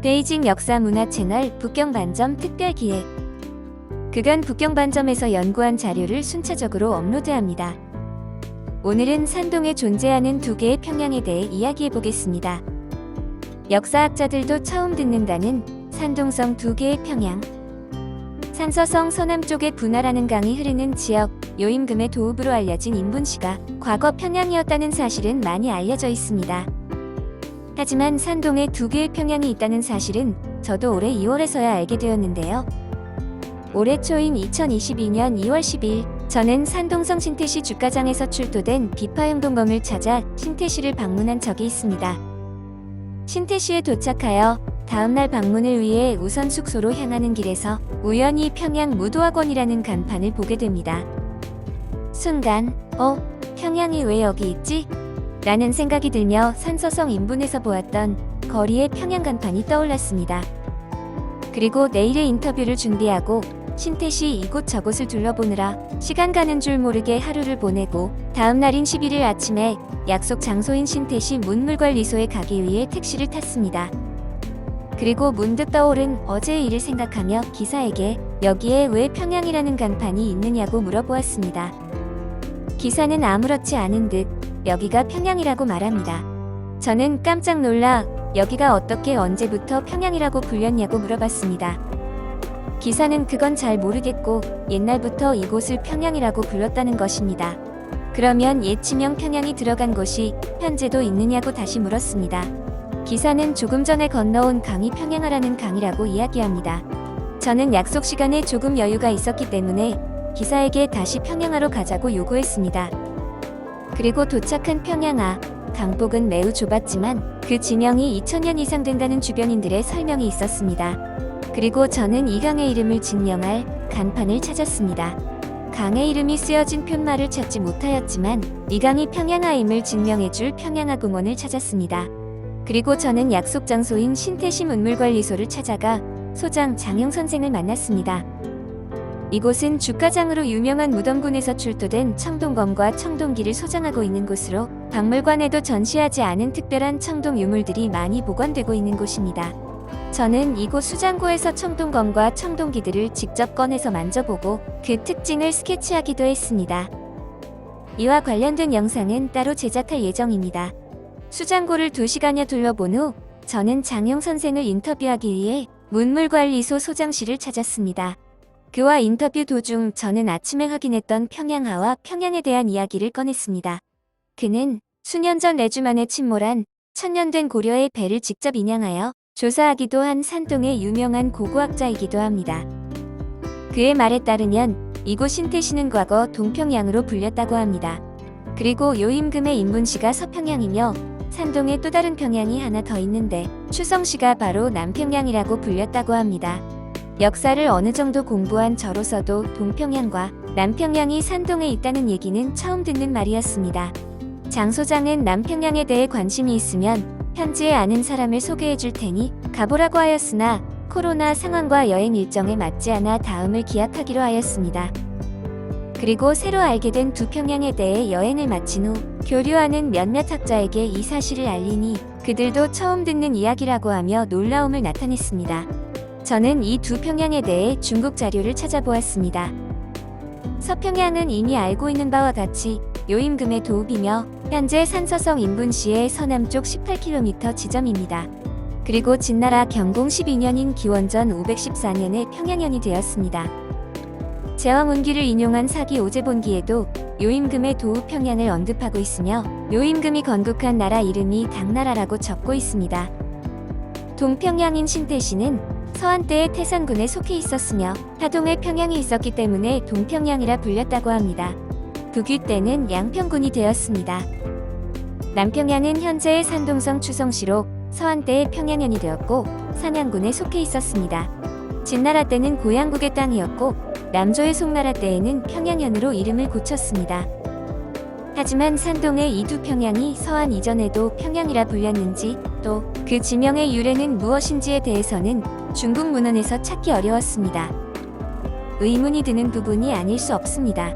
베이징 역사문화 채널 북경반점 특별기획. 그간 북경반점에서 연구한 자료를 순차적으로 업로드합니다. 오늘은 산동에 존재하는 두 개의 평양에 대해 이야기해보겠습니다. 역사학자들도 처음 듣는다는 산동성 두 개의 평양. 산서성 서남쪽에 분하라는 강이 흐르는 지역, 요임금의 도읍으로 알려진 인분시가 과거 평양이었다는 사실은 많이 알려져 있습니다. 하지만 산동에 두 개의 평양이 있다는 사실은 저도 올해 2월에서야 알게 되었는데요. 올해 초인 2022년 2월 10일, 저는 산동성 신태시 주가장에서 출토된 비파형동검을 찾아 신태시를 방문한 적이 있습니다. 신태시에 도착하여 다음날 방문을 위해 우선 숙소로 향하는 길에서 우연히 평양 무도학원이라는 간판을 보게 됩니다. 순간, 평양이 왜 여기 있지? 라는 생각이 들며 산서성 인분에서 보았던 거리의 평양 간판이 떠올랐습니다. 그리고 내일의 인터뷰를 준비하고 신태시 이곳저곳을 둘러보느라 시간 가는 줄 모르게 하루를 보내고 다음 날인 11일 아침에 약속 장소인 신태시 문물관리소에 가기 위해 택시를 탔습니다. 그리고 문득 떠오른 어제의 일을 생각하며 기사에게 여기에 왜 평양이라는 간판이 있느냐고 물어보았습니다. 기사는 아무렇지 않은 듯 여기가 평양이라고 말합니다. 저는 깜짝 놀라 여기가 어떻게 언제부터 평양이라고 불렸냐고 물어봤습니다. 기사는 그건 잘 모르겠고 옛날부터 이곳을 평양이라고 불렀다는 것입니다. 그러면 옛 지명 평양이 들어간 곳이 현재도 있느냐고 다시 물었습니다. 기사는 조금 전에 건너온 강이 평양하라는 강이라고 이야기합니다. 저는 약속 시간에 조금 여유가 있었기 때문에 기사에게 다시 평양하러 가자고 요구했습니다. 그리고 도착한 평양하, 강폭은 매우 좁았지만 그 지명이 2000년 이상 된다는 주변인들의 설명이 있었습니다. 그리고 저는 이 강의 이름을 증명할 간판을 찾았습니다. 강의 이름이 쓰여진 푯말을 찾지 못하였지만 이 강이 평양하임을 증명해줄 평양하 공원을 찾았습니다. 그리고 저는 약속 장소인 신태시 문물관리소를 찾아가 소장 장영 선생을 만났습니다. 이곳은 주가장으로 유명한 무덤군에서 출토된 청동검과 청동기를 소장하고 있는 곳으로 박물관에도 전시하지 않은 특별한 청동 유물들이 많이 보관되고 있는 곳입니다. 저는 이곳 수장고에서 청동검과 청동기들을 직접 꺼내서 만져보고 그 특징을 스케치하기도 했습니다. 이와 관련된 영상은 따로 제작할 예정입니다. 수장고를 2시간여 둘러본 후 저는 장영 선생을 인터뷰하기 위해 문물관리소 소장실을 찾았습니다. 그와 인터뷰 도중 저는 아침에 확인했던 평양하와 평양에 대한 이야기를 꺼냈습니다. 그는 수년 전 내주 만에 침몰한 1000년 된 고려의 배를 직접 인양하여 조사하기도 한 산동의 유명한 고고학자이기도 합니다. 그의 말에 따르면 이곳 신태시는 과거 동평양으로 불렸다고 합니다. 그리고 요임금의 인분시가 서평양이며 산동에 또 다른 평양이 하나 더 있는데 추성시가 바로 남평양이라고 불렸다고 합니다. 역사를 어느 정도 공부한 저로서도 동평양과 남평양이 산동에 있다는 얘기는 처음 듣는 말이었습니다. 장 소장은 남평양에 대해 관심이 있으면 현지에 아는 사람을 소개해 줄 테니 가보라고 하였으나 코로나 상황과 여행 일정에 맞지 않아 다음을 기약하기로 하였습니다. 그리고 새로 알게 된 두 평양에 대해 여행을 마친 후 교류하는 몇몇 학자에게 이 사실을 알리니 그들도 처음 듣는 이야기라고 하며 놀라움을 나타냈습니다. 저는 이 두 평양에 대해 중국 자료를 찾아보았습니다. 서평양은 이미 알고 있는 바와 같이 요임금의 도읍이며 현재 산서성 인분시의 서남쪽 18km 지점입니다. 그리고 진나라 경공 12년인 기원전 514년에 평양현이 되었습니다. 제왕운기를 인용한 사기 오제본기에도 요임금의 도읍 평양을 언급하고 있으며 요임금이 건국한 나라 이름이 당나라라고 적고 있습니다. 동평양인 신태시는 서한때의 태산군에 속해 있었으며 하동에 평양이 있었기 때문에 동평양이라 불렸다고 합니다. 북위 때는 양평군이 되었습니다. 남평양은 현재의 산동성 추성시로 서한때의 평양현이 되었고 산양군에 속해 있었습니다. 진나라 때는 고양국의 땅이었고 남조의 송나라 때에는 평양현으로 이름을 고쳤습니다. 하지만 산동의 이 두 평양이 서한 이전에도 평양이라 불렸는지 또 그 지명의 유래는 무엇인지에 대해서는 중국 문헌에서 찾기 어려웠습니다. 의문이 드는 부분이 아닐 수 없습니다.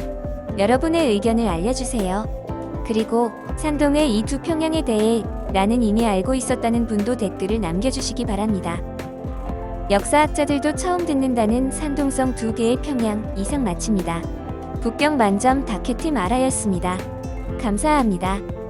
여러분의 의견을 알려주세요. 그리고 산동의 이 두 평양에 대해 나는 이미 알고 있었다는 분도 댓글을 남겨주시기 바랍니다. 역사학자들도 처음 듣는다는 산동성 두 개의 평양 이상 마칩니다. 북경만점 다큐팀 아라였습니다. 감사합니다.